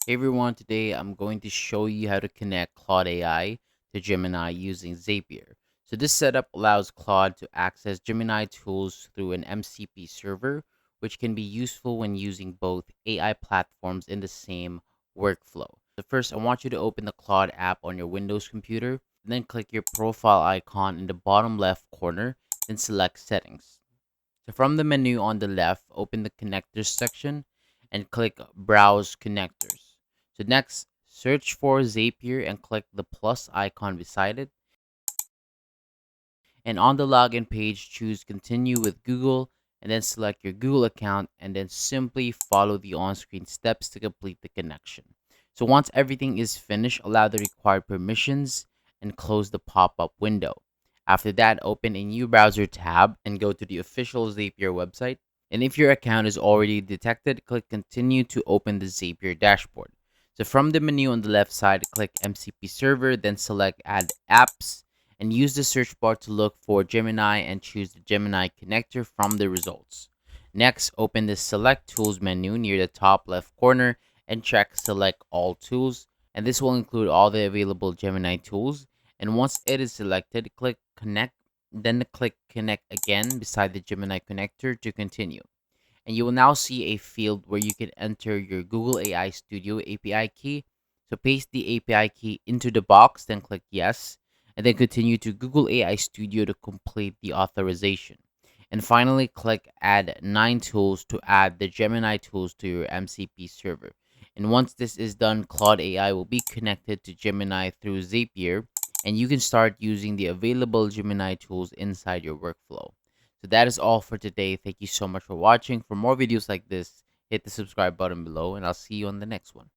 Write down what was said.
Hey everyone, today I'm going to show you how to connect Claude AI to Gemini using Zapier. So this setup allows Claude to access Gemini tools through an MCP server, which can be useful when using both AI platforms in the same workflow. So first, I want you to open the Claude app on your Windows computer, and then click your profile icon in the bottom left corner, then select Settings. So from the menu on the left, open the connectors section and click Browse Connectors. So next, search for Zapier and click the plus icon beside it. And on the login page, choose Continue with Google and then select your Google account and then simply follow the on-screen steps to complete the connection. So once everything is finished, allow the required permissions and close the pop-up window. After that, open a new browser tab and go to the official Zapier website. And if your account is already detected, click Continue to open the Zapier dashboard. So from the menu on the left side, click MCP Server, then select Add Apps, and use the search bar to look for Gemini and choose the Gemini connector from the results. Next, open the Select Tools menu near the top left corner and check Select All Tools, and this will include all the available Gemini tools. And once it is selected, click Connect, then click Connect again beside the Gemini connector to continue. And you will now see a field where you can enter your Google AI Studio API key. So paste the API key into the box, then click Yes, and then continue to Google AI Studio to complete the authorization. And finally, click Add 9 tools to add the Gemini tools to your MCP server. And once this is done, Claude AI will be connected to Gemini through Zapier, and you can start using the available Gemini tools inside your workflow. So that is all for today. Thank you so much for watching. For more videos like this, hit the subscribe button below, and I'll see you on the next one.